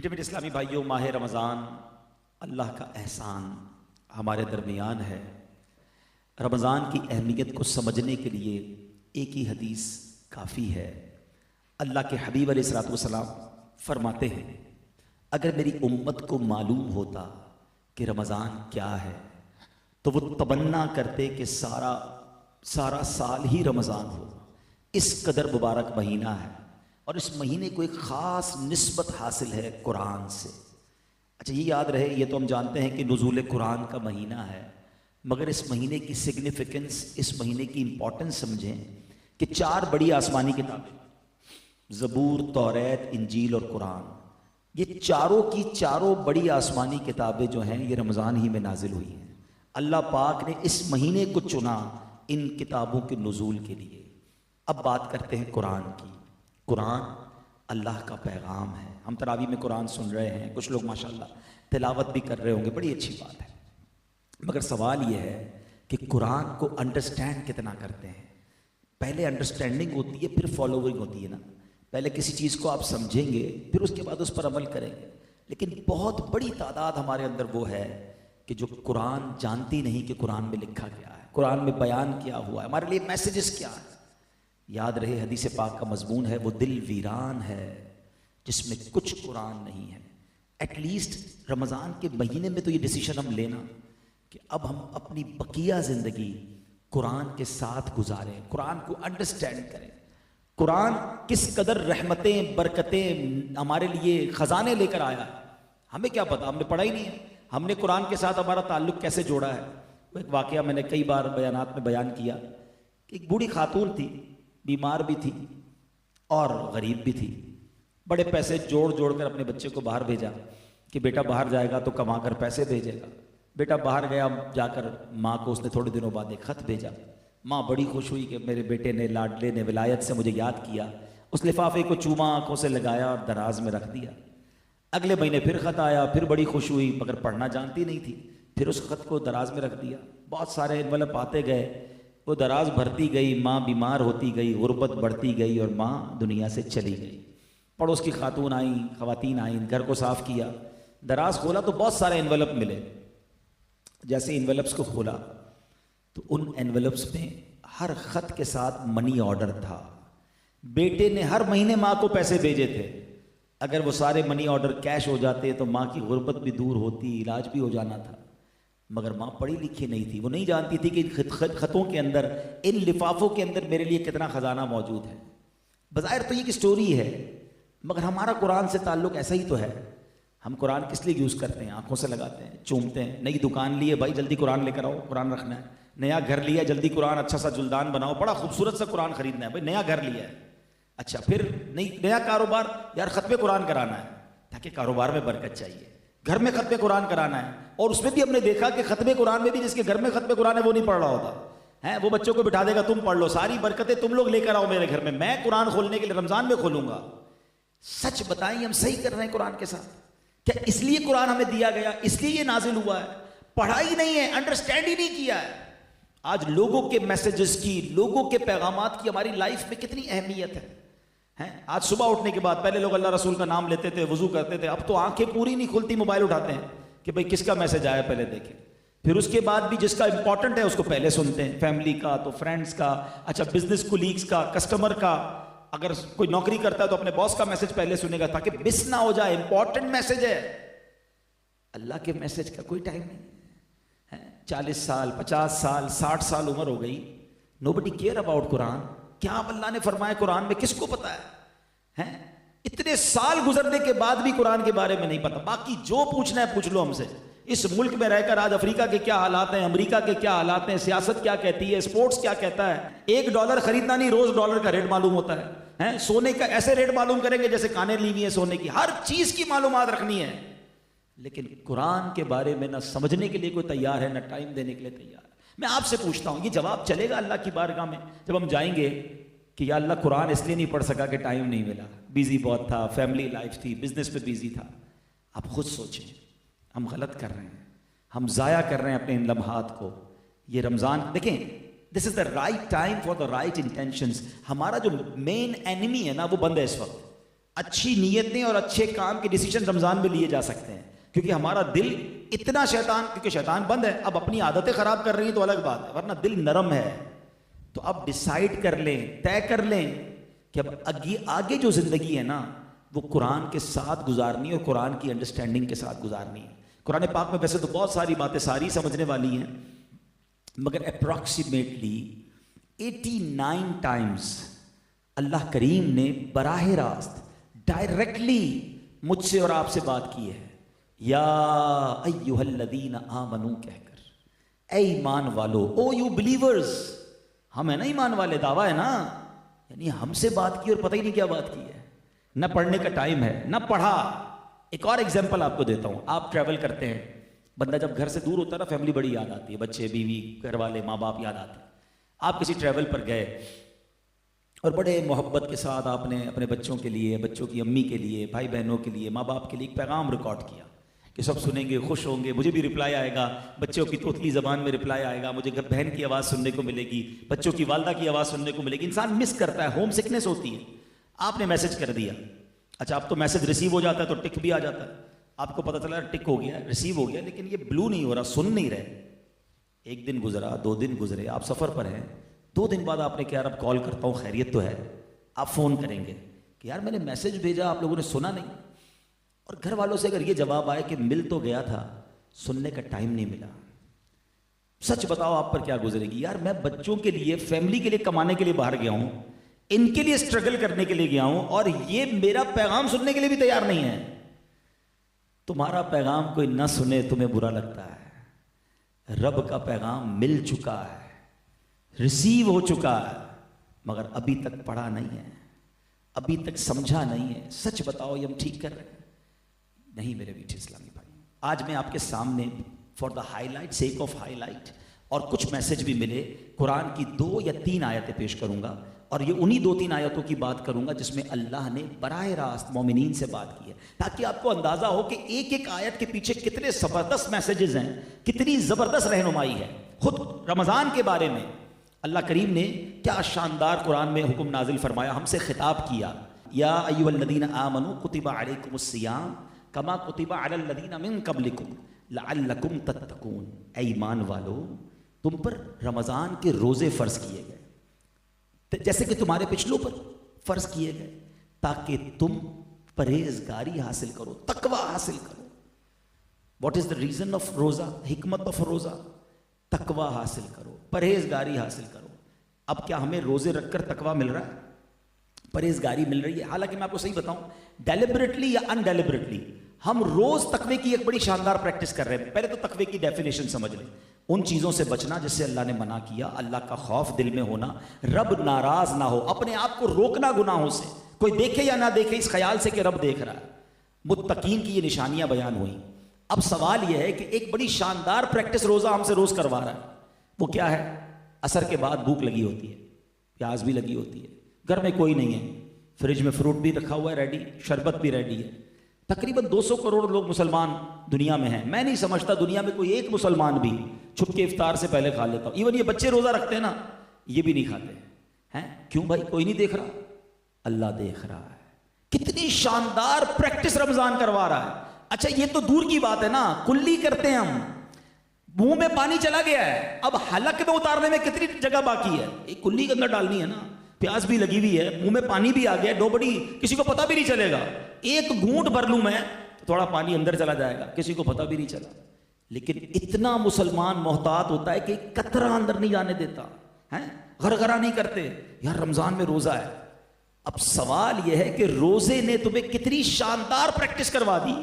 میٹھے میٹھے اسلامی بھائیوں، ماہ رمضان اللہ کا احسان ہمارے درمیان ہے۔ رمضان کی اہمیت کو سمجھنے کے لیے ایک ہی حدیث کافی ہے۔ اللہ کے حبیب علیہ الصلوۃ والسلام فرماتے ہیں، اگر میری امت کو معلوم ہوتا کہ رمضان کیا ہے تو وہ تمنا کرتے کہ سارا سال ہی رمضان ہو۔ اس قدر مبارک مہینہ ہے اور اس مہینے کو ایک خاص نسبت حاصل ہے قرآن سے۔ اچھا، یہ یاد رہے، یہ تو ہم جانتے ہیں کہ نزول قرآن کا مہینہ ہے، مگر اس مہینے کی سگنیفیکنس، اس مہینے کی امپورٹنس سمجھیں کہ 4 بڑی آسمانی کتابیں، زبور، توریت، انجیل اور قرآن، یہ چاروں کی چاروں بڑی آسمانی کتابیں جو ہیں یہ رمضان ہی میں نازل ہوئی ہیں۔ اللہ پاک نے اس مہینے کو چنا ان کتابوں کے نزول کے لیے۔ اب بات کرتے ہیں قرآن کی۔ قرآن اللہ کا پیغام ہے۔ ہم تراویح میں قرآن سن رہے ہیں، کچھ لوگ ماشاءاللہ تلاوت بھی کر رہے ہوں گے، بڑی اچھی بات ہے، مگر سوال یہ ہے کہ قرآن کو انڈرسٹینڈ کتنا کرتے ہیں۔ پہلے انڈرسٹینڈنگ ہوتی ہے، پھر فالوئنگ ہوتی ہے نا۔ پہلے کسی چیز کو آپ سمجھیں گے، پھر اس کے بعد اس پر عمل کریں گے، لیکن بہت بڑی تعداد ہمارے اندر وہ ہے کہ جو قرآن جانتی نہیں کہ قرآن میں لکھا کیا ہے، قرآن میں بیان کیا ہوا ہے، ہمارے لیے میسیجز کیا ہے۔ یاد رہے، حدیث پاک کا مضمون ہے، وہ دل ویران ہے جس میں کچھ قرآن نہیں ہے۔ ایٹ لیسٹ رمضان کے مہینے میں تو یہ ڈیسیشن ہم لینا کہ اب ہم اپنی بقیہ زندگی قرآن کے ساتھ گزاریں، قرآن کو انڈرسٹینڈ کریں۔ قرآن کس قدر رحمتیں، برکتیں، ہمارے لیے خزانے لے کر آیا ہے، ہمیں کیا پتا، ہم نے پڑھا ہی نہیں ہے۔ ہم نے قرآن کے ساتھ ہمارا تعلق کیسے جوڑا ہے؟ وہ ایک واقعہ میں نے کئی بار بیانات میں بیان کیا کہ ایک بوڑھی خاتون تھی، بیمار بھی تھی اور غریب بھی تھی۔ بڑے پیسے جوڑ کر اپنے بچے کو باہر بھیجا کہ بیٹا باہر جائے گا تو کما کر پیسے بھیجے گا۔ بیٹا باہر گیا، جا کر ماں کو اس نے تھوڑے دنوں بعد ایک خط بھیجا۔ ماں بڑی خوش ہوئی کہ میرے بیٹے نے، لاڈلے نے ولایت سے مجھے یاد کیا۔ اس لفافے کو چوما، آنکھوں سے لگایا اور دراز میں رکھ دیا۔ اگلے مہینے پھر خط آیا، پھر بڑی خوش ہوئی، مگر پڑھنا جانتی نہیں تھی، پھر اس خط کو دراز میں رکھ دیا۔ بہت سارے انویلپ آتے گئے، وہ دراز بھرتی گئی، ماں بیمار ہوتی گئی، غربت بڑھتی گئی اور ماں دنیا سے چلی گئی۔ پڑوس کی خواتین آئیں، گھر کو صاف کیا، دراز کھولا تو بہت سارے انویلپ ملے۔ جیسے انویلپس کو کھولا تو ان انویلپس میں ہر خط کے ساتھ منی آرڈر تھا۔ بیٹے نے ہر مہینے ماں کو پیسے بھیجے تھے۔ اگر وہ سارے منی آرڈر کیش ہو جاتے تو ماں کی غربت بھی دور ہوتی، علاج بھی ہو جانا تھا، مگر ماں پڑھی لکھی نہیں تھی، وہ نہیں جانتی تھی کہ ان خطوں کے اندر، ان لفافوں کے اندر میرے لیے کتنا خزانہ موجود ہے۔ بظاہر تو یہ ایک سٹوری ہے، مگر ہمارا قرآن سے تعلق ایسا ہی تو ہے۔ ہم قرآن کس لیے یوز کرتے ہیں؟ آنکھوں سے لگاتے ہیں، چومتے ہیں۔ نئی دکان لی ہے، بھائی جلدی قرآن لے کر آؤ، قرآن رکھنا ہے۔ نیا گھر لیا، جلدی قرآن، اچھا سا جلدان بناؤ، بڑا خوبصورت سا قرآن خریدنا ہے، بھائی نیا گھر لیا ہے۔ اچھا، پھر نیا کاروبار، یار ختم قرآن کرانا ہے تاکہ کاروبار میں برکت چاہیے، گھر میں ختم قرآن کرانا ہے۔ اور اس میں بھی ہم نے دیکھا کہ ختم قرآن میں بھی جس کے گھر میں ختم قرآن ہے وہ نہیں پڑھ رہا ہوتا ہے، وہ بچوں کو بٹھا دے گا، تم پڑھ لو، ساری برکتیں تم لوگ لے کر آؤ میرے گھر میں قرآن کھولنے کے لیے رمضان میں کھولوں گا۔ سچ بتائیں، ہم صحیح کر رہے ہیں قرآن کے ساتھ؟ کیا اس لیے قرآن ہمیں دیا گیا، اس لیے یہ نازل ہوا ہے؟ پڑھا ہی نہیں ہے، انڈرسٹینڈ ہی نہیں کیا ہے۔ آج لوگوں کے میسیجز کی، لوگوں کے پیغامات کی ہماری لائف میں کتنی اہمیت ہے۔ آج صبح اٹھنے کے بعد پہلے لوگ اللہ رسول کا نام لیتے تھے، وضو کرتے تھے، اب تو آنکھیں پوری نہیں کھلتی، موبائل اٹھاتے ہیں کہ بھئی کس کا میسج آیا پہلے دیکھیں، پھر اس کے بعد بھی جس کا امپورٹنٹ ہے اس کو پہلے سنتے ہیں، فیملی کا تو فرینڈس کا، اچھا بزنس کولیگز کا، کسٹمر کا، اگر کوئی نوکری کرتا ہے تو اپنے باس کا میسج پہلے سنے گا تاکہ مس نہ ہو جائے، امپورٹنٹ میسج ہے۔ اللہ کے میسج کا کوئی ٹائم نہیں ہے۔ 40 سال، 50 سال، 60 سال عمر ہو گئی، نوبڈی کیئر اباؤٹ قرآن۔ کیا اب اللہ نے فرمایا قرآن میں، کس کو پتا ہے؟ اتنے سال گزرنے کے بعد بھی قرآن کے بارے میں نہیں پتا۔ باقی جو پوچھنا ہے پوچھ لو ہم سے۔ اس ملک میں رہ کر آج افریقہ کے کیا حالات ہیں، امریکہ کے کیا حالات ہیں، سیاست کیا کہتی ہے، اسپورٹس کیا کہتا ہے، $1 خریدنا نہیں، روز ڈالر کا ریٹ معلوم ہوتا ہے، سونے کا ایسے ریٹ معلوم کریں گے جیسے کانیں لی ہوئی ہیں سونے کی، ہر چیز کی معلومات رکھنی ہے، لیکن قرآن کے بارے میں نہ سمجھنے کے لیے کوئی تیار ہے، نہ ٹائم دینے کے لیے تیار ہے۔ میں آپ سے پوچھتا ہوں، یہ جواب چلے گا اللہ کی بارگاہ میں جب ہم جائیں گے کہ یا اللہ قرآن اس لیے نہیں پڑھ سکا کہ ٹائم نہیں ملا، بیزی بہت تھا، فیملی لائف تھی، بزنس پہ بیزی تھا۔ آپ خود سوچیں، ہم غلط کر رہے ہیں، ہم ضائع کر رہے ہیں اپنے ان لمحات کو۔ یہ رمضان دیکھیں، this is the right time for the right intentions. ہمارا جو مین اینیمی ہے نا وہ بند ہے اس وقت، اچھی نیتیں اور اچھے کام کے ڈیسیجن رمضان میں لیے جا سکتے ہیں، کیونکہ ہمارا دل اتنا کیونکہ شیطان بند ہے، اب اپنی عادتیں خراب کر رہی ہیں تو الگ بات ہے، ورنہ دل نرم ہے. تو اب ڈیسائیڈ کر لیں، طے کر لیں کہ اب آگے جو زندگی ہے نا وہ قرآن کے ساتھ گزارنی ہے اور قرآن کی انڈرسٹینڈنگ کے ساتھ گزارنی ہے. قرآن پاک میں ویسے تو بہت ساری باتیں ساری سمجھنے والی ہیں، مگر اپروکسیمیٹلی 89 ٹائمز اللہ کریم نے براہ راست ڈائریکٹلی مجھ سے اور آپ سے بات کی ہے، یا ایھا الذین آمنو کہہ کر، اے ایمان والو، او یو بلیورز. ہم ہیں نا ایمان والے، دعویٰ ہے نا، یعنی ہم سے بات کی اور پتہ ہی نہیں کیا بات کی ہے. نہ پڑھنے کا ٹائم ہے نہ پڑھا. ایک اور ایگزامپل آپ کو دیتا ہوں. آپ ٹریول کرتے ہیں، بندہ جب گھر سے دور ہوتا ہے نا فیملی بڑی یاد آتی ہے، بچے بیوی گھر والے ماں باپ یاد آتے ہیں. آپ کسی ٹریول پر گئے اور بڑے محبت کے ساتھ آپ نے اپنے بچوں کے لیے، بچوں کی امی کے لیے، بھائی بہنوں کے لیے، ماں باپ کے لیے ایک پیغام ریکارڈ کیا کہ سب سنیں گے، خوش ہوں گے، مجھے بھی رپلائی آئے گا، بچوں کی توتلی زبان میں رپلائی آئے گا، مجھے بہن کی آواز سننے کو ملے گی، بچوں کی والدہ کی آواز سننے کو ملے گی. انسان مس کرتا ہے، ہوم سکنس ہوتی ہے. آپ نے میسج کر دیا، اچھا اب تو میسج ریسیو ہو جاتا ہے تو ٹک بھی آ جاتا ہے. آپ کو پتہ چلا ٹک ہو گیا، ریسیو ہو گیا، لیکن یہ بلو نہیں ہو رہا، سن نہیں رہے. ایک دن گزرا، 2 دن گزرے، آپ سفر پر ہیں، 2 دن بعد آپ نے کہا یار اب کال کرتا ہوں، خیریت تو ہے. آپ فون کریں گے کہ یار میں نے میسج بھیجا، آپ لوگوں نے سنا نہیں. اور گھر والوں سے اگر یہ جواب آئے کہ مل تو گیا تھا، سننے کا ٹائم نہیں ملا، سچ بتاؤ آپ پر کیا گزرے گی؟ یار میں بچوں کے لیے، فیملی کے لیے کمانے کے لیے باہر گیا ہوں، ان کے لیے اسٹرگل کرنے کے لیے گیا ہوں، اور یہ میرا پیغام سننے کے لیے بھی تیار نہیں ہے. تمہارا پیغام کوئی نہ سنے تمہیں برا لگتا ہے. رب کا پیغام مل چکا ہے، ریسیو ہو چکا ہے، مگر ابھی تک پڑھا نہیں ہے، ابھی تک سمجھا نہیں ہے. سچ بتاؤ یہ ہم ٹھیک کر رہے ہیں؟ نہیں میرے میٹھے اسلامی بھائی. آج میں آپ کے سامنے for the high light, sake of high light, اور کچھ میسج بھی ملے، قرآن کی 2 یا 3 آیتیں پیش کروں گا، اور یہ انہی 2-3 آیتوں کی بات کروں گا جس میں اللہ نے براہ راست مومنین سے بات کی ہے، تاکہ آپ کو اندازہ ہو کہ ایک ایک آیت کے پیچھے کتنے زبردست میسیجز ہیں، کتنی زبردست رہنمائی ہے. خود رمضان کے بارے میں اللہ کریم نے کیا شاندار قرآن میں حکم نازل فرمایا، ہم سے خطاب کیا. یا ایھا الذین آمنوا کتب علیکم الصیام کما کتب علی الذین من قبلکم لعلکم تتقون. اے ایمان والو، تم پر رمضان کے روزے فرض کیے گئے جیسے کہ تمہارے پچھلوں پر فرض کیے گئے، تاکہ تم پرہیزگاری حاصل کرو، تقوی حاصل کرو. What is the reason of روزہ؟ حکمت آف روزہ، تقوی حاصل کرو، پرہیزگاری حاصل کرو. اب کیا ہمیں روزے رکھ کر تقوی مل رہا ہے، پرہیزگاری مل رہی ہے؟ حالانکہ میں آپ کو صحیح بتاؤں، ڈیلیبریٹلی یا ان ڈیلیبریٹلی ہم روز تقوی کی ایک بڑی شاندار پریکٹس کر رہے ہیں. پہلے تو تقوی کی ڈیفینیشن سمجھ لیں. ان چیزوں سے بچنا جس سے اللہ نے منع کیا، اللہ کا خوف دل میں ہونا، رب ناراض نہ ہو، اپنے آپ کو روکنا گناہوں سے، کوئی دیکھے یا نہ دیکھے اس خیال سے کہ رب دیکھ رہا ہے. متقین کی یہ نشانیاں بیان ہوئیں. اب سوال یہ ہے کہ ایک بڑی شاندار پریکٹس روزہ ہم سے روز کروا رہا ہے، وہ کیا ہے؟ عصر کے بعد بھوک لگی ہوتی ہے، پیاس بھی لگی ہوتی ہے، گھر میں کوئی نہیں ہے، فریج میں فروٹ بھی رکھا ہوا ہے ریڈی، شربت بھی ریڈی ہے. تقریباً 200 کروڑ لوگ مسلمان دنیا میں ہیں. میں نہیں سمجھتا دنیا میں کوئی ایک مسلمان بھی چھپ کے افطار سے پہلے کھا لیتا. ایون یہ بچے روزہ رکھتے ہیں نا، یہ بھی نہیں کھاتے ہیں. کیوں بھائی؟ کوئی نہیں دیکھ رہا، اللہ دیکھ رہا ہے. کتنی شاندار پریکٹس رمضان کروا رہا ہے. اچھا یہ تو دور کی بات ہے نا، کلی کرتے ہیں ہم، منہ میں پانی چلا گیا ہے، اب حلق میں اتارنے میں کتنی جگہ باقی ہے؟ ایک کلی کے اندر ڈالنی ہے نا، پیاس بھی لگی ہوئی ہے، منہ میں پانی بھی آ گیا، نوبڈی، کسی کو پتہ بھی نہیں چلے گا. ایک گھونٹ بھر لوں میں تو تھوڑا پانی اندر چلا جائے گا، کسی کو پتہ بھی نہیں چلا. لیکن اتنا مسلمان محتاط ہوتا ہے کہ قطرہ اندر نہیں جانے دیتا ہے، غرغرہ نہیں کرتے. یار رمضان میں روزہ ہے. اب سوال یہ ہے کہ روزے نے تمہیں کتنی شاندار پریکٹس کروا دی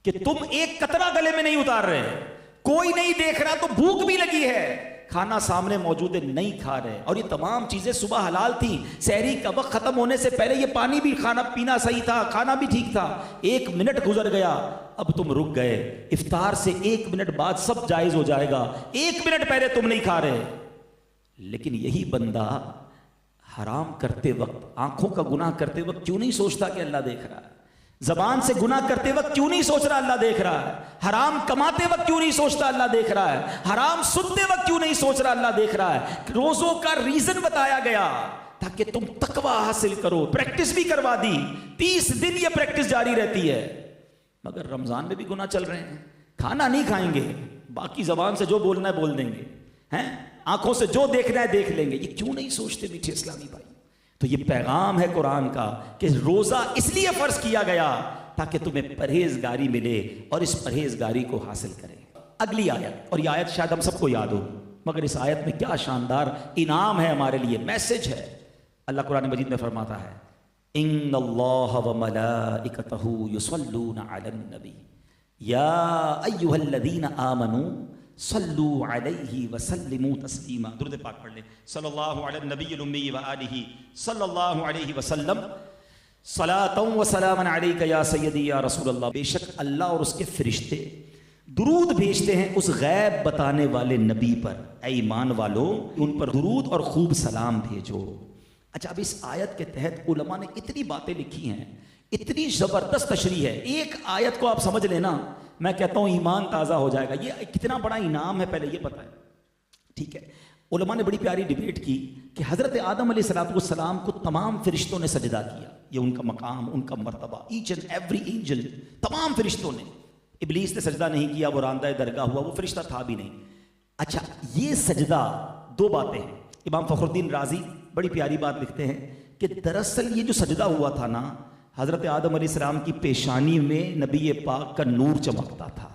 کہ تم ایک قطرہ گلے میں نہیں اتار رہے، کوئی نہیں دیکھ رہا تو بھوک بھی لگی ہے، کھانا سامنے موجود ہے نہیں کھا رہے. اور یہ تمام چیزیں صبح حلال تھیں، سحری کا وقت ختم ہونے سے پہلے یہ پانی بھی، کھانا پینا صحیح تھا، کھانا بھی ٹھیک تھا. 1 منٹ گزر گیا، اب تم رک گئے. افطار سے 1 منٹ بعد سب جائز ہو جائے گا، 1 منٹ پہلے تم نہیں کھا رہے. لیکن یہی بندہ حرام کرتے وقت، آنکھوں کا گناہ کرتے وقت کیوں نہیں سوچتا کہ اللہ دیکھ رہا ہے؟ زبان سے گناہ کرتے وقت کیوں نہیں سوچ رہا اللہ دیکھ رہا ہے؟ حرام کماتے وقت کیوں نہیں سوچتا اللہ دیکھ رہا ہے؟ حرام سنتے وقت کیوں نہیں سوچ رہا اللہ دیکھ رہا ہے؟ روزوں کا ریزن بتایا گیا تاکہ تم تقوی حاصل کرو. پریکٹس بھی کروا دی, 30 دن یہ پریکٹس جاری رہتی ہے. مگر رمضان میں بھی گناہ چل رہے ہیں. کھانا نہیں کھائیں گے, باقی زبان سے جو بولنا ہے بول دیں گے, ہیں آنکھوں سے جو دیکھنا ہے دیکھ لیں گے. یہ کیوں نہیں سوچتے میٹھے اسلامی بھائی؟ تو یہ پیغام ہے قرآن کا کہ روزہ اس لیے فرض کیا گیا تاکہ تمہیں پرہیزگاری ملے اور اس پرہیزگاری کو حاصل کریں. اگلی آیت, اور یہ آیت شاید ہم سب کو یاد ہو, مگر اس آیت میں کیا شاندار انعام ہے ہمارے لیے, میسج ہے. اللہ قرآن مجید میں فرماتا ہے ان اللہ وملائکتہ یصلون علی النبی یا ایھا الذین آمنوا صلوا علیہ وسلموا تسلیما. درود پاک پڑھ لیں. صلی اللہ علی النبی الامی وآلہ صلی اللہ علیہ وسلم صلاۃ و سلام علیک یا سیدی یا رسول اللہ. بے شک اللہ اور اس کے فرشتے درود بھیجتے ہیں اس غیب بتانے والے نبی پر. اے ایمان والو, ان پر درود اور خوب سلام بھیجو. اچھا, اب اس آیت کے تحت علماء نے اتنی باتیں لکھی ہیں, اتنی زبردست تشریح ہے. ایک آیت کو آپ سمجھ لینا, میں کہتا ہوں ایمان تازہ ہو جائے گا. یہ کتنا بڑا انعام ہے پہلے یہ پتہ ہے, ٹھیک ہے. علماء نے بڑی پیاری ڈیبیٹ کی کہ حضرت آدم علیہ السلام کو تمام فرشتوں نے سجدہ کیا. یہ ان کا مقام, ان کا مرتبہ, ایچ اینڈ ایوری اینجل, تمام فرشتوں نے. ابلیس نے سجدہ نہیں کیا, وہ راندہ درگاہ ہوا, وہ فرشتہ تھا بھی نہیں. اچھا, یہ سجدہ, دو باتیں ہیں. امام فخر الدین رازی بڑی پیاری بات لکھتے ہیں کہ دراصل یہ جو سجدہ ہوا تھا نا, حضرت آدم علیہ السلام کی پیشانی میں نبی پاک کا نور چمکتا تھا.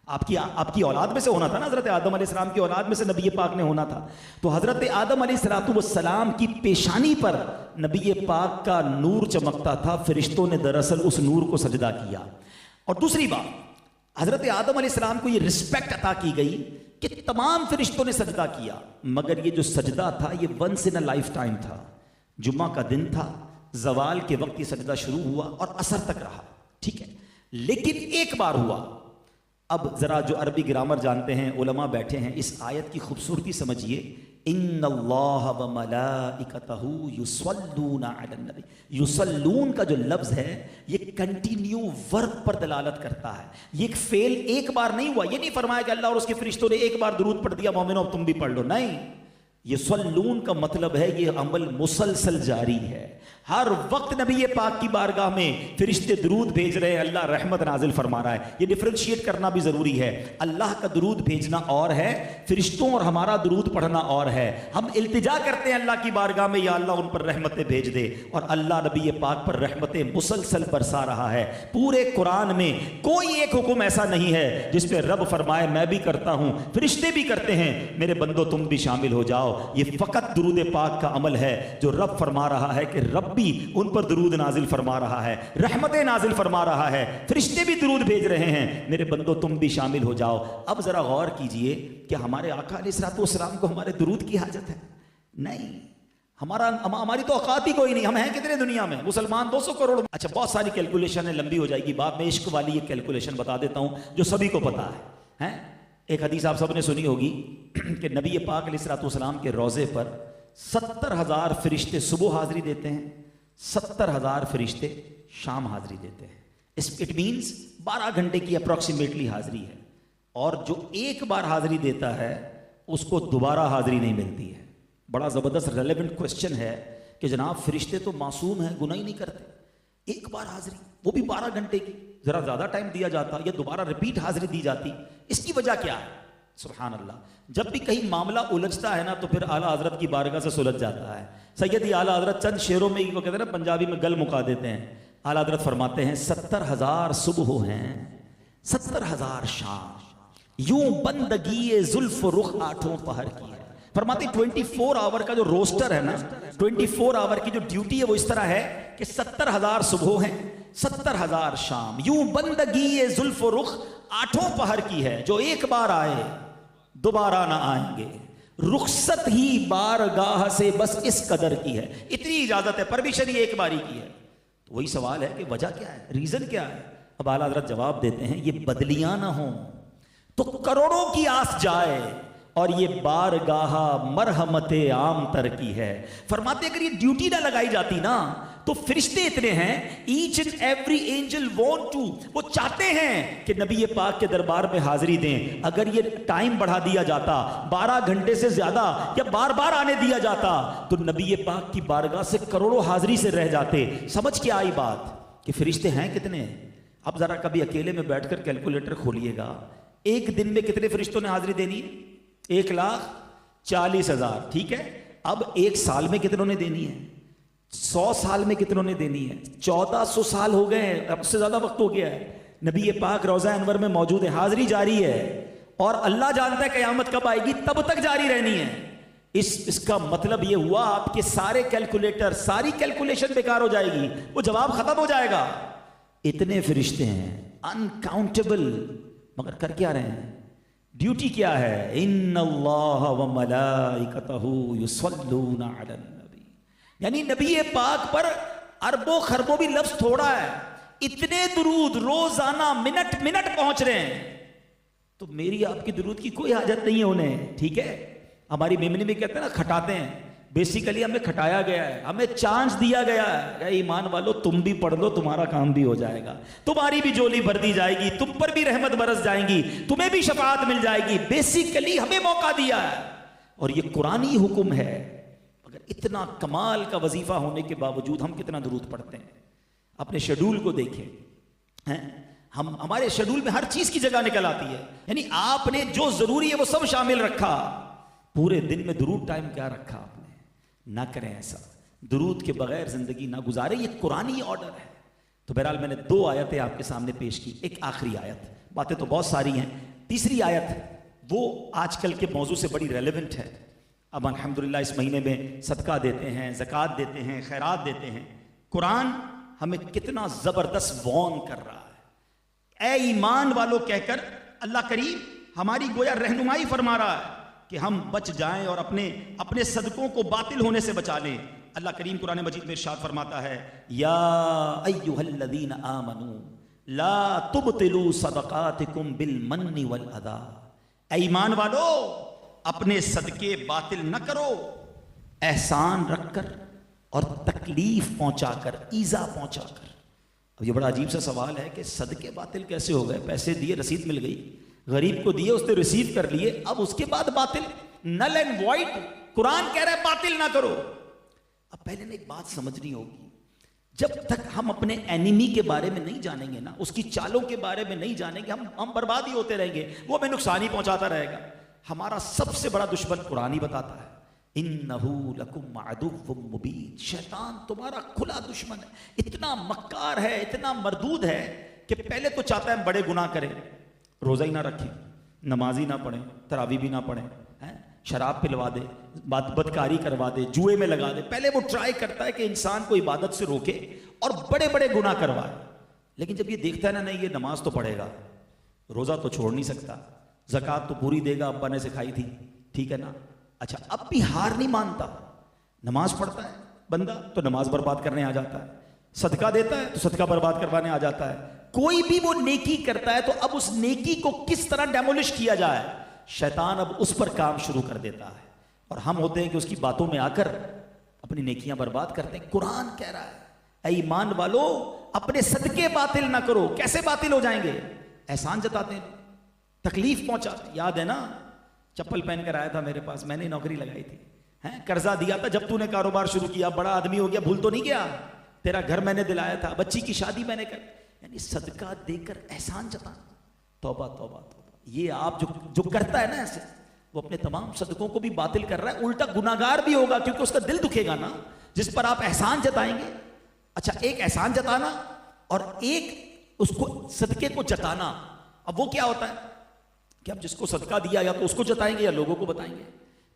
آپ کی اولاد میں سے ہونا تھا نا, حضرت آدم علیہ السلام کی اولاد میں سے نبی پاک نے ہونا تھا. تو حضرت آدم علیہ السلام کی پیشانی پر نبی پاک کا نور چمکتا تھا. فرشتوں نے دراصل اس نور کو سجدہ کیا. اور دوسری بات, حضرت آدم علیہ السلام کو یہ رسپیکٹ عطا کی گئی کہ تمام فرشتوں نے سجدہ کیا, مگر یہ جو سجدہ تھا یہ once in a lifetime تھا. جمعہ کا دن تھا, زوال کے وقت یہ سجدہ شروع ہوا اور عصر تک رہا, ٹھیک ہے. لیکن ایک بار ہوا. اب ذرا جو عربی گرامر جانتے ہیں علماء بیٹھے ہیں, اس آیت کی خوبصورتی سمجھیے. ان اللہ وملائکتہ یصلون علی النبی. یصلون کا جو لفظ ہے یہ کنٹینیو ورب پر دلالت کرتا ہے. یہ ایک فعل ایک بار نہیں ہوا. یہ نہیں فرمایا کہ اللہ اور اس کے فرشتوں نے ایک بار درود پڑھ دیا, مومنوں اب تم بھی پڑھ لو. نہیں, یصلون کا مطلب ہے یہ عمل مسلسل جاری ہے. ہر وقت نبی پاک کی بارگاہ میں فرشتے درود بھیج رہے ہیں, اللہ رحمت نازل فرما رہا ہے. یہ ڈیفرنشیٹ کرنا بھی ضروری ہے. اللہ کا درود بھیجنا اور ہے, فرشتوں اور ہمارا درود پڑھنا اور ہے. ہم التجا کرتے ہیں اللہ کی بارگاہ میں, یا اللہ ان پر رحمتیں بھیج دے, اور اللہ نبی پاک پر رحمتیں مسلسل برسا رہا ہے. پورے قرآن میں کوئی ایک حکم ایسا نہیں ہے جس پہ رب فرمائے میں بھی کرتا ہوں, فرشتے بھی کرتے ہیں, میرے بندو تم بھی شامل ہو جاؤ. یہ فقط درود پاک کا عمل ہے جو رب فرما رہا ہے کہ رب بھی ان پر درود نازل فرما رہا ہے, رحمتیں نازل فرما رہا ہے, فرشتے بھی درود بھیج رہے ہیں, میرے بندو تم بھی شامل ہو جاؤ. اب ذرا غور کیجئے کہ ہمارے آقا علیہ الصلوۃ والسلام کو ہمارے درود کی حاجت ہے؟ نہیں, ہماری تو اوقات ہی کوئی نہیں. ہم ہیں کتنے دنیا میں؟ مسلمان 200 کروڑ. اچھا, بہت ساری کیلکولیشن ہے, لمبی ہو جائے گی بات. میں عشق والی یہ کیلکولیشن بتا دیتا ہوں جو سبھی کو پتا ہے. ایک حدیث آپ سب نے سنی ہوگی کہ نبی پاک علیہ الصلوۃ والسلام کے روضے پر 70,000 فرشتے صبح حاضری دیتے ہیں, 70,000 فرشتے شام حاضری دیتے ہیں. اٹ مینز 12 گھنٹے کی اپروکسیمیٹلی حاضری ہے. اور جو ایک بار حاضری دیتا ہے اس کو دوبارہ حاضری نہیں ملتی ہے. بڑا زبردست ریلیونٹ کوشچن ہے کہ جناب فرشتے تو معصوم ہیں, گناہ ہی نہیں کرتے, ایک بار حاضری, وہ بھی 12 گھنٹے کی. ذرا زیادہ ٹائم دیا جاتا یا دوبارہ ریپیٹ حاضری دی جاتی. اس کی وجہ کیا ہے؟ سبحان اللہ, جب بھی کہیں معاملہ الجھتا ہے نا تو پھر اعلیٰ حضرت کی بارگاہ سے سلجھ جاتا ہے. سیدی اعلیٰ حضرت چند شعروں میں وہ کہتے ہیں نا, پنجابی میں گل مکا دیتے ہیں. اعلیٰ حضرت فرماتے ہیں 70,000 صبح ہیں 70,000 شام, یوں بندگی زلف رخ آٹھوں پہر کی ہے. فرماتے 24 آور کا جو روسٹر ہے نا, 24 آور کی جو ڈیوٹی ہے وہ اس طرح ہے کہ 70,000 صبح ہیں 70,000 شام, یوں بندگی زلف رخ آٹھوں پہر کی ہے, جو ایک بار آئے دوبارہ نہ آئیں گے, رخصت ہی بارگاہ سے بس اس قدر کی ہے. اتنی اجازت ہے, پرمیشن ہی ایک باری کی ہے. تو وہی سوال ہے کہ وجہ کیا ہے, ریزن کیا ہے؟ اب اعلیٰ حضرت جواب دیتے ہیں یہ بدلیاں نہ ہوں تو کروڑوں کی آس جائے, اور یہ بارگاہ مرحمت عام تر کی ہے. فرماتے اگر یہ ڈیوٹی نہ لگائی جاتی نا تو فرشتے اتنے ہیں, each and every angel want to, وہ چاہتے ہیں کہ نبی پاک کے دربار میں حاضری دیں. اگر یہ ٹائم بڑھا دیا جاتا 12 گھنٹے سے زیادہ یا بار بار آنے دیا جاتا تو نبی پاک کی بارگاہ سے کروڑوں حاضری سے رہ جاتے. سمجھ کے آئی بات کہ فرشتے ہیں کتنے. اب ذرا کبھی اکیلے میں بیٹھ کر کیلکولیٹر کھولیے گا, ایک دن میں کتنے فرشتوں نے حاضری دینی ہے؟ 1,40,000. ٹھیک ہے, اب ایک سال میں کتنوں نے دینی ہے؟ 100 سال میں کتنوں نے دینی ہے؟ 1400 سال ہو گئے ہیں, اب سے زیادہ وقت ہو گیا ہے. نبی پاک روضہ انور میں موجود ہے, حاضری جاری ہے, اور اللہ جانتا ہے قیامت کب آئے گی, تب تک جاری رہنی ہے. اس کا مطلب یہ ہوا آپ کے سارے کیلکولیٹر, ساری کیلکولیشن بیکار ہو جائے گی, وہ جواب ختم ہو جائے گا. اتنے فرشتے ہیں انکاؤنٹیبل, مگر کر کیا رہے ہیں؟ ڈیوٹی کیا ہے؟ ان اللہ وملائکتہ یصلون علی النبی, یعنی نبی پاک پر اربوں خربوں بھی لفظ تھوڑا ہے, اتنے درود روزانہ منٹ منٹ پہنچ رہے ہیں. تو میری آپ کی درود کی کوئی حاجت نہیں ہے انہیں. ٹھیک ہے, ہماری میمنی میں کہتے ہیں نا کھٹاتے ہیں, بیسیکلی ہمیں کھٹایا گیا ہے, ہمیں چانس دیا گیا ہے. اے ایمان والو, تم بھی پڑھ لو, تمہارا کام بھی ہو جائے گا, تمہاری بھی جولی بھر دی جائے گی, تم پر بھی رحمت برس جائیں گی, تمہیں بھی شفاعت مل جائے گی. بیسیکلی ہمیں موقع دیا ہے, اور یہ قرآنی حکم ہے. مگر اتنا کمال کا وظیفہ ہونے کے باوجود ہم کتنا درود پڑھتے ہیں. اپنے شیڈول کو دیکھیں, ہمارے شیڈول میں ہر چیز کی جگہ نکل آتی ہے. یعنی آپ نے جو ضروری ہے وہ سب شامل رکھا, پورے دن میں درود ٹائم کیا رکھا آپ نے؟ نہ کریں ایسا, درود کے بغیر زندگی نہ گزارے, یہ قرآنی آرڈر ہے. تو بہرحال میں نے 2 آیتیں آپ کے سامنے پیش کی, ایک آخری آیت, باتیں تو بہت ساری ہیں. تیسری آیت وہ آج کل کے موضوع سے بڑی ریلیونٹ ہے. اب الحمدللہ اس مہینے میں صدقہ دیتے ہیں, زکوٰۃ دیتے ہیں, خیرات دیتے ہیں. قرآن ہمیں کتنا زبردست وارن کر رہا ہے, اے ایمان والو کہہ کر اللہ کریم ہماری گویا رہنمائی فرما رہا ہے کہ ہم بچ جائیں اور اپنے صدقوں کو باطل ہونے سے بچا لیں. اللہ کریم قرآن مجید میں ارشاد فرماتا ہے, یا ایھا الذین آمنوا لا تبطلوا صدقاتکم بالمن والاذی, اے ایمان والو اپنے صدقے باطل نہ کرو, احسان رکھ کر اور تکلیف پہنچا کر, ایذا پہنچا کر. اب یہ بڑا عجیب سا سوال ہے کہ صدقے باطل کیسے ہو گئے؟ پیسے دیے, رسید مل گئی, غریب کو دیے, اس نے ریسیو کر لیے, اب اس کے بعد باطل, نل اینڈ وائڈ. قرآن کہہ رہا ہے باطل نہ کرو. اب پہلے نے ایک بات سمجھنی ہوگی, جب تک ہم اپنے اینیمی کے بارے میں نہیں جانیں گے نا, اس کی چالوں کے بارے میں نہیں جانیں گے, ہم برباد ہی ہوتے رہیں گے, وہ ہمیں نقصان ہی پہنچاتا رہے گا. ہمارا سب سے بڑا دشمن قرآن ہی بتاتا ہے, انہو لکم عدو مبین, شیطان تمہارا کھلا دشمن ہے, اتنا مکار ہے, اتنا مردود ہے کہ پہلے تو چاہتا ہے بڑے گناہ کریں, روزہ ہی نہ رکھیں, نماز ہی نہ پڑھیں, تراویح بھی نہ پڑھیں, شراب پلوا دے, بدکاری کروا دے, جوئے میں لگا دے. پہلے وہ ٹرائی کرتا ہے کہ انسان کو عبادت سے روکے اور بڑے بڑے گناہ کروائے. لیکن جب یہ دیکھتا ہے نا, نہیں یہ نماز تو پڑھے گا, روزہ تو چھوڑ نہیں سکتا, زکوٰۃ تو پوری دے گا, ابا نے سکھائی تھی, ٹھیک ہے نا, اچھا اب بھی ہار نہیں مانتا, نماز پڑھتا ہے بندہ تو نماز برباد کرنے آ جاتا ہے, صدقہ دیتا ہے تو صدقہ برباد کروانے آ جاتا ہے. کوئی بھی وہ نیکی کرتا ہے تو اب اس نیکی کو کس طرح ڈیمولش کیا جائے, شیطان اب اس پر کام شروع کر دیتا ہے, اور ہم ہوتے ہیں کہ اس کی باتوں میں آ کر اپنی نیکیاں برباد کرتے ہیں. قرآن کہہ رہا ہے, اے ایمان والو اپنے صدقے باطل نہ کرو. کیسے باطل ہو جائیں گے؟ احسان جتاتے ہیں, تکلیف پہنچاتے. یاد ہے نا, چپل پہن کر آیا تھا میرے پاس, میں نے نوکری لگائی تھی, قرضہ دیا تھا, جب تو نے کاروبار شروع کیا بڑا آدمی ہو گیا, بھول تو نہیں گیا, تیرا گھر میں نے دلایا تھا, بچی کی شادی میں نے کر, یعنی صدقہ دے کر احسان جتانا. توبہ توبہ توبہ. یہ آپ جو کرتا ہے نا ایسے, وہ اپنے تمام صدقوں کو بھی باطل کر رہا ہے, الٹا گناہگار بھی ہوگا, کیونکہ اس کا دل دکھے گا نا جس پر آپ احسان جتائیں گے. اچھا, ایک احسان جتانا اور ایک اس کو صدقے کو جتانا. اب وہ کیا ہوتا ہے کہ اب جس کو صدقہ دیا یا تو اس کو جتائیں گے یا لوگوں کو بتائیں گے.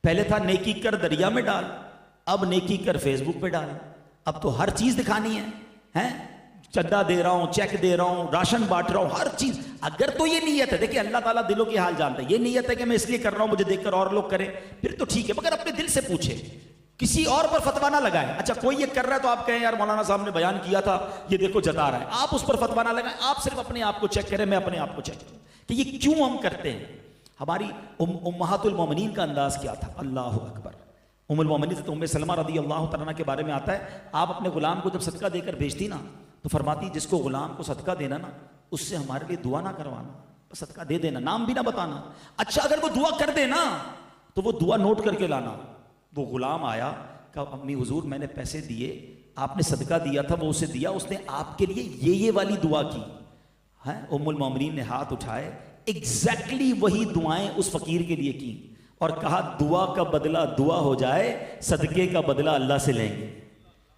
پہلے تھا نیکی کر دریا میں ڈال, اب نیکی کر فیس بک پہ ڈال. اب تو ہر چیز دکھانی ہے, چندہ دے رہا ہوں, چیک دے رہا ہوں, راشن بانٹ رہا ہوں, ہر چیز. اگر تو یہ نیت ہے, دیکھیں اللہ تعالیٰ دلوں کے حال جانتا ہے, یہ نیت ہے کہ میں اس لیے کر رہا ہوں مجھے دیکھ کر اور لوگ کریں, پھر تو ٹھیک ہے, مگر اپنے دل سے پوچھے, کسی اور پر فتوا نہ لگائیں. اچھا کوئی یہ کر رہا ہے تو آپ کہیں یار مولانا صاحب نے بیان کیا تھا, یہ دیکھو جتا رہا ہے, آپ اس پر فتوا نہ لگائیں. آپ صرف اپنے آپ کو چیک کریں, میں اپنے آپ کو چیک کروں کہ یہ کیوں ہم کرتے ہیں. ہماری امہات المومنین کا انداز کیا تھا؟ اللہ اکبر. ام المومنین سے ام سلمہ رضی اللہ تعالیٰ عنہ کے بارے میں آتا ہے، آپ اپنے غلام کو جب صدقہ دے کر بھیجتی نا تو فرماتی جس کو غلام کو صدقہ دینا نا اس سے ہمارے لیے دعا نہ کروانا، بس صدقہ دے دینا، نام بھی نہ بتانا، اچھا اگر وہ دعا کر دینا تو وہ دعا نوٹ کر کے لانا۔ وہ غلام آیا، کہا امی حضور میں نے پیسے دیے، آپ نے صدقہ دیا تھا، وہ اسے دیا، اس نے آپ کے لیے یہ والی دعا کی ہے۔ ام المومنین نے ہاتھ اٹھائے، ایگزیکٹلی وہی دعائیں اس فقیر کے لیے کی اور کہا دعا کا بدلہ دعا ہو جائے، صدقے کا بدلہ اللہ سے لیں گے۔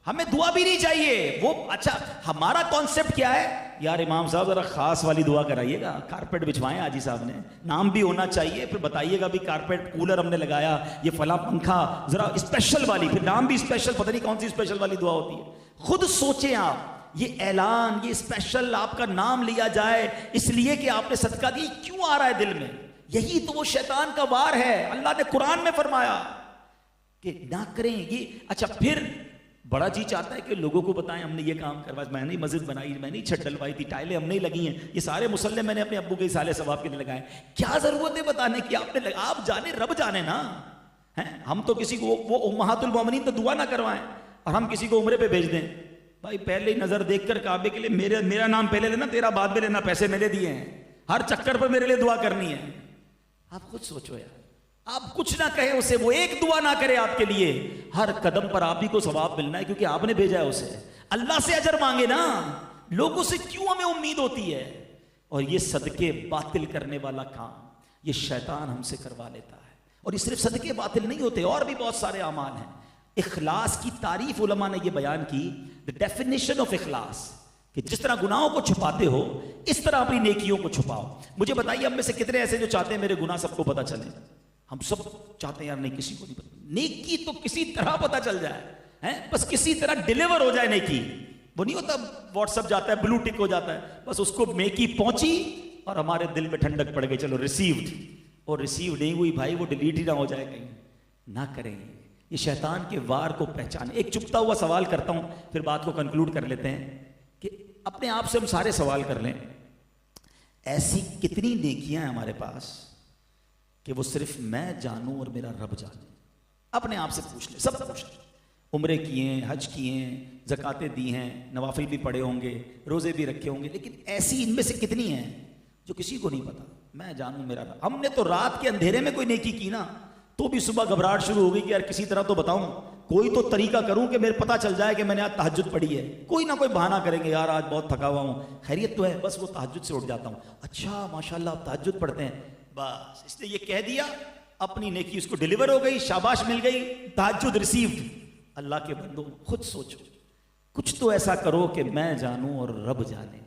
ہمیں دعا بھی نہیں چاہیے، وہ اچھا ہمارا کانسیپٹ کیا ہے، یار امام صاحب ذرا خاص والی دعا کرائیے گا، کارپیٹ بچھوائیں حاجی صاحب نے، نام بھی ہونا چاہیے، پھر بتائیے گا بھی کارپیٹ کولر ہم نے لگایا، یہ فلاں پنکھا، ذرا اسپیشل والی، پھر نام بھی اسپیشل، پتہ نہیں کون سی اسپیشل والی دعا ہوتی ہے۔ خود سوچیں آپ، یہ اعلان، یہ اسپیشل آپ کا نام لیا جائے اس لیے کہ آپ نے صدقہ دی، کیوں آ رہا ہے دل میں؟ یہی تو وہ شیطان کا وار ہے۔ اللہ نے قرآن میں فرمایا کہ نہ کریں یہ۔ اچھا پھر بڑا جی چاہتا ہے کہ لوگوں کو بتائیں ہم نے یہ کام کروایا، میں نے مسجد بنائی، میں نے چھت ڈلوائی تھی، ٹائلیں ہم نے لگی ہیں، یہ سارے مصلے میں نے اپنے ابو کے سالے ثواب کے لیے لگائے، کیا ضرورت ہے بتانے کی؟ آپ جانے، رب جانے نا۔ ہم تو کسی کو وہ امہات المومنین تو دعا نہ کروائیں اور ہم کسی کو عمرے پہ بھیج دیں، بھائی پہلے ہی نظر دیکھ کر کعبے کے لیے میرا نام پہلے لینا، تیرا بعد میں لینا، پیسے میں نے دیے ہیں، ہر چکر پر میرے لیے دعا کرنی ہے۔ آپ خود سوچو یار، آپ کچھ نہ کہیں اسے، وہ ایک دعا نہ کرے آپ کے لیے، ہر قدم پر آپ ہی کو ثواب ملنا ہے کیونکہ آپ نے بھیجا ہے اسے۔ اللہ سے اجر مانگے نا، لوگوں سے کیوں ہمیں امید ہوتی ہے؟ اور یہ صدقے باطل کرنے والا کام یہ شیطان ہم سے کروا لیتا ہے۔ اور یہ صرف صدقے باطل نہیں ہوتے، اور بھی بہت سارے اعمال ہیں۔ اخلاص کی تعریف علماء نے یہ بیان کی، the definition of اخلاص، کہ جس طرح گناہوں کو چھپاتے ہو اس طرح اپنی نیکیوں کو چھپاؤ۔ مجھے بتائیے ہم میں سے کتنے ایسے جو چاہتے ہیں میرے گناہ سب کو پتہ چلے؟ ہم سب چاہتے ہیں یار نہیں کسی کو نہیں پتہ، نیکی تو کسی طرح پتہ چل جائے، بس کسی طرح ڈیلیور ہو جائے نیکی۔ وہ نہیں ہوتا واٹس ایپ جاتا ہے بلو ٹک ہو جاتا ہے، بس اس کو نیکی پہنچی اور ہمارے دل میں ٹھنڈک پڑ گئی، چلو ریسیوڈ، اور ریسیو نہیں ہوئی بھائی وہ ڈیلیٹ ہی نہ ہو جائے کہیں۔ نہ کریں یہ شیطان کے وار کو پہچانے۔ ایک چپتا ہوا سوال کرتا ہوں پھر بات کو کنکلوڈ کر لیتے ہیں کہ اپنے آپ سے ہم سارے سوال کر لیں، ایسی کتنی نیکیاں ہیں ہمارے پاس کہ وہ صرف میں جانوں اور میرا رب جانے؟ اپنے آپ سے پوچھ لیں، سب پوچھ لیں۔ عمرے کیے ہیں، حج کیے ہیں، زکاتیں دی ہیں، نوافل بھی پڑھے ہوں گے، روزے بھی رکھے ہوں گے، لیکن ایسی ان میں سے کتنی ہیں جو کسی کو نہیں پتا؟ میں جانوں میرا رب۔ ہم نے تو رات کے اندھیرے میں کوئی نیکی کی نا تو بھی صبح گھبراہٹ شروع ہو گئی کہ یار کسی طرح تو بتاؤں، کوئی تو طریقہ کروں کہ میرے پتہ چل جائے کہ میں نے آج تہجد پڑھی ہے۔ کوئی نہ کوئی بہانہ کریں گے، یار آج بہت تھکا ہوا ہوں، خیریت تو ہے؟ بس وہ تہجد سے اٹھ جاتا ہوں۔ اچھا ماشاءاللہ آپ تہجد پڑھتے ہیں، بس اس نے یہ کہہ دیا، اپنی نیکی اس کو ڈیلیور ہو گئی، شاباش مل گئی، تہجد ریسیوڈ۔ اللہ کے بندو خود سوچو، کچھ تو ایسا کرو کہ میں جانوں اور رب جانے،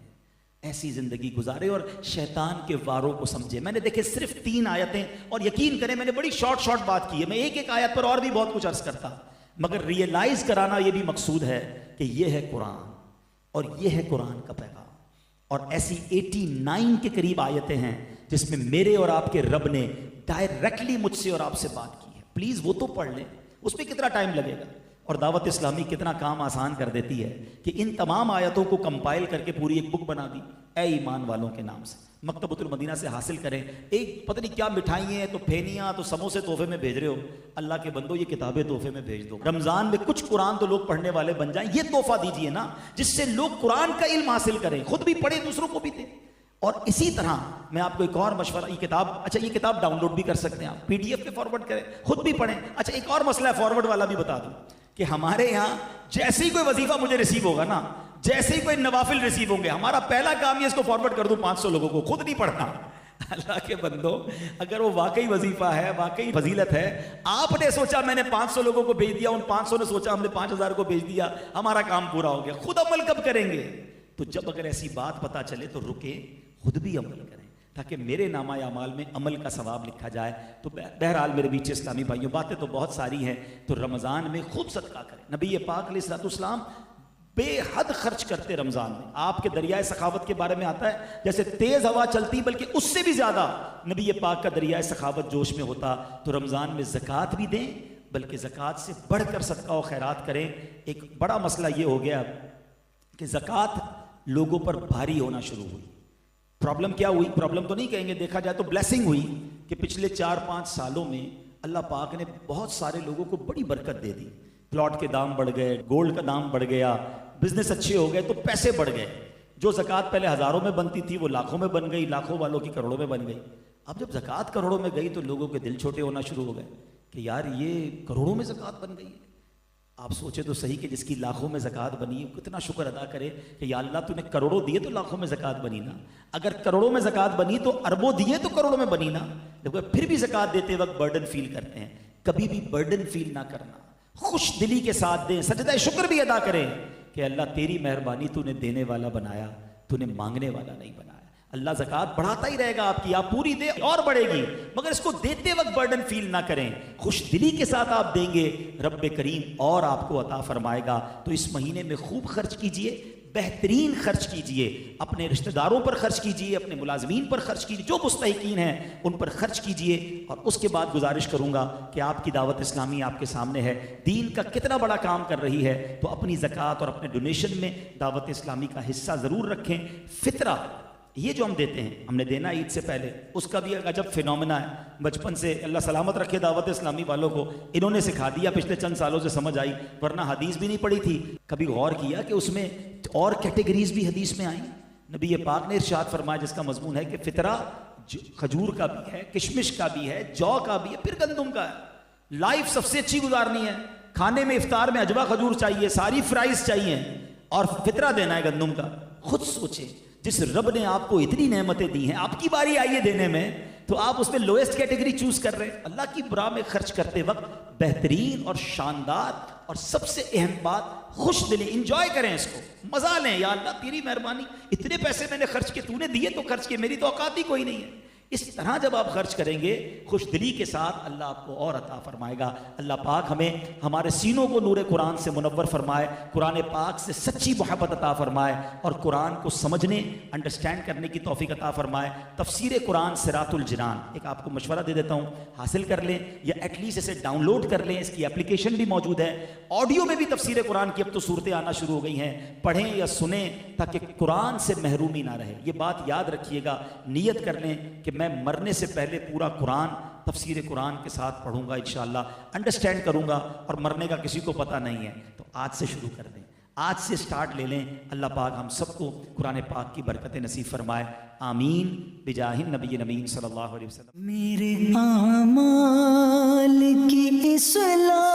ایسی زندگی گزارے اور شیطان کے واروں کو سمجھے۔ میں نے دیکھے صرف 3 آیتیں، اور یقین کریں میں نے بڑی شارٹ بات کی ہے، میں ایک آیت پر اور بھی بہت کچھ عرض کرتا، مگر ریئلائز کرانا یہ بھی مقصود ہے کہ یہ ہے قرآن اور یہ ہے قرآن کا پیغام۔ اور ایسی 89 کے قریب آیتیں ہیں جس میں میرے اور آپ کے رب نے ڈائریکٹلی مجھ سے اور آپ سے بات کی ہے۔ پلیز وہ تو پڑھ لیں، اس میں کتنا ٹائم لگے گا؟ اور دعوت اسلامی کتنا کام آسان کر دیتی ہے کہ ان تمام آیتوں کو کمپائل کر کے پوری ایک بک بنا دی، اے ایمان والوں کے نام سے، مکتبۃ المدینہ سے حاصل کریں۔ ایک پتہ نہیں کیا مٹھائیاں ہیں، تو پھینیاں، تو سموسے تحفے میں بھیج رہے ہو، اللہ کے بندو یہ کتابیں تحفے میں بھیج دو۔ رمضان میں کچھ قرآن تو لوگ پڑھنے والے بن جائیں، یہ تحفہ دیجئے نا جس سے لوگ قرآن کا علم حاصل کریں، خود بھی پڑھیں، دوسروں کو بھی دیں۔ اور اسی طرح میں آپ کو ایک اور مشورہ، یہ کتاب ڈاؤن لوڈ بھی کر سکتے ہیں آپ، PDF پہ فارورڈ کریں، خود بھی پڑھیں۔ اچھا ایک اور مسئلہ ہے، فارورڈ والا بھی بتا دوں کہ ہمارے یہاں جیسے ہی کوئی وظیفہ مجھے ریسیو ہوگا نا، جیسے ہی کوئی نوافل ریسیو ہوں گے، ہمارا پہلا کام یہ اس کو فارورڈ کر دوں 500 لوگوں کو، خود نہیں پڑھنا۔ اللہ کے بندو اگر وہ واقعی وظیفہ ہے، واقعی فضیلت ہے، آپ نے سوچا میں نے 500 لوگوں کو بھیج دیا، ان 500 نے سوچا ہم نے 5000 کو بھیج دیا، ہمارا کام پورا ہو گیا، خود عمل کب کریں گے؟ تو جب اگر ایسی بات پتہ چلے تو رکے، خود بھی عمل کریں تاکہ میرے نامہ اعمال میں عمل کا ثواب لکھا جائے۔ تو بہرحال میرے بیچ اسلامی بھائیوں، باتیں تو بہت ساری ہیں، تو رمضان میں خود صدقہ کریں۔ نبی پاک علیہ الصلوۃ والسلام بے حد خرچ کرتے رمضان میں، آپ کے دریائے سخاوت کے بارے میں آتا ہے جیسے تیز ہوا چلتی بلکہ اس سے بھی زیادہ نبی پاک کا دریائے سخاوت جوش میں ہوتا۔ تو رمضان میں زکوٰۃ بھی دیں، بلکہ زکوٰۃ سے بڑھ کر صدقہ و خیرات کریں۔ ایک بڑا مسئلہ یہ ہو گیا کہ زکوٰۃ لوگوں پر بھاری ہونا شروع ہوئی۔ پرابلم کیا ہوئی؟ پرابلم تو نہیں کہیں گے، دیکھا جائے تو بلیسنگ ہوئی کہ پچھلے 4-5 سالوں میں اللہ پاک نے بہت سارے لوگوں کو بڑی برکت دے دی، پلاٹ کے دام بڑھ گئے، گولڈ کا دام بڑھ گیا، بزنس اچھے ہو گئے تو پیسے بڑھ گئے، جو زکوٰۃ پہلے ہزاروں میں بنتی تھی وہ لاکھوں میں بن گئی، لاکھوں والوں کی کروڑوں میں بن گئی۔ اب جب زکوٰۃ کروڑوں میں گئی تو لوگوں کے دل چھوٹے ہونا شروع ہو گئے کہ یار یہ کروڑوں میں زکوٰۃ بن گئی ہے۔ آپ سوچے تو صحیح کہ جس کی لاکھوں میں زکوٰۃ بنی کتنا شکر ادا کرے کہ یا اللہ تو نے کروڑوں دیے تو لاکھوں میں زکوٰۃ بنی نا، اگر کروڑوں میں زکوٰۃ بنی تو اربوں دیے تو کروڑوں میں بنی نا۔ لیکن پھر بھی زکوٰۃ دیتے وقت برڈن فیل کرتے ہیں، کبھی بھی برڈن فیل نہ کرنا، خوش دلی کے ساتھ دیں، سجدہ شکر بھی ادا کریں کہ اللہ تیری مہربانی، تو نے دینے والا بنایا، تو نے مانگنے والا نہیں بنایا۔ اللہ زکوٰۃ بڑھاتا ہی رہے گا آپ کی، آپ پوری دیں اور بڑھے گی، مگر اس کو دیتے وقت برڈن فیل نہ کریں، خوش دلی کے ساتھ آپ دیں گے، رب کریم اور آپ کو عطا فرمائے گا۔ تو اس مہینے میں خوب خرچ کیجئے، بہترین خرچ کیجئے، اپنے رشتہ داروں پر خرچ کیجئے، اپنے ملازمین پر خرچ کیجئے، جو مستحقین ہیں ان پر خرچ کیجئے۔ اور اس کے بعد گزارش کروں گا کہ آپ کی دعوت اسلامی آپ کے سامنے ہے، دین کا کتنا بڑا کام کر رہی ہے، تو اپنی زکوٰۃ اور اپنے ڈونیشن میں دعوت اسلامی کا حصہ ضرور رکھیں۔ فطرہ یہ جو ہم دیتے ہیں، ہم نے دینا عید سے پہلے، اس کا بھی ایک عجب فینومینا ہے، بچپن سے اللہ سلامت رکھے دعوت اسلامی والوں کو، انہوں نے سکھا دیا، پچھلے چند سالوں سے سمجھ آئی، ورنہ حدیث بھی نہیں پڑھی تھی۔ کبھی غور کیا کہ اس میں اور کیٹیگریز بھی حدیث میں آئیں؟ نبی پاک نے ارشاد فرمایا جس کا مضمون ہے کہ فطرہ کھجور کا بھی ہے، کشمش کا بھی ہے، جو کا بھی ہے، پھر گندم کا ہے۔ لائف سب سے اچھی گزارنی ہے، کھانے میں افطار میں اجوا کھجور چاہیے، ساری فرائز چاہیے، اور فطرہ دینا ہے گندم کا۔ خود سوچیں، جس رب نے آپ کو اتنی نعمتیں دی ہیں، آپ کی باری آئی ہے دینے میں، تو آپ اس میں لوئسٹ کیٹیگری چوز کر رہے ہیں۔ اللہ کی براہ میں خرچ کرتے وقت بہترین اور شاندار اور سب سے اہم بات، خوش دلی، انجوائے کریں، اس کو مزہ لیں۔ یا اللہ تیری مہربانی، اتنے پیسے میں نے خرچ کیے، تو نے دیے تو خرچ کیے، میری تو اوقات ہی کوئی نہیں ہے۔ اس طرح جب آپ خرچ کریں گے خوش دلی کے ساتھ، اللہ آپ کو اور عطا فرمائے گا۔ اللہ پاک ہمیں ہمارے سینوں کو نور قرآن سے منور فرمائے، قرآن پاک سے سچی محبت عطا فرمائے، اور قرآن کو سمجھنے، انڈرسٹینڈ کرنے کی توفیق عطا فرمائے۔ تفسیر قرآن صراط الجنان ایک آپ کو مشورہ دے دیتا ہوں، حاصل کر لیں یا ایٹ لیسٹ اسے ڈاؤن لوڈ کر لیں، اس کی اپلیکیشن بھی موجود ہے۔ آڈیو میں بھی تفسیر قرآن کی اب تو صورتیں آنا شروع ہو گئی ہیں، پڑھیں یا سنیں تاکہ قرآن سے محرومی نہ رہے۔ یہ بات یاد رکھیے گا، نیت کر لیں کہ میں مرنے سے پہلے پورا قرآن تفسیر قرآن کے ساتھ پڑھوں گا، انشاءاللہ انڈرسٹینڈ کروں گا، اور مرنے کا کسی کو پتہ نہیں ہے، تو آج سے شروع کر دیں، آج سے سٹارٹ لے لیں۔ اللہ پاک ہم سب کو قرآن پاک کی برکتیں نصیب فرمائے، آمین بجاہ النبی امین صلی اللہ علیہ وسلم۔ میرے اعمال کی اصلاح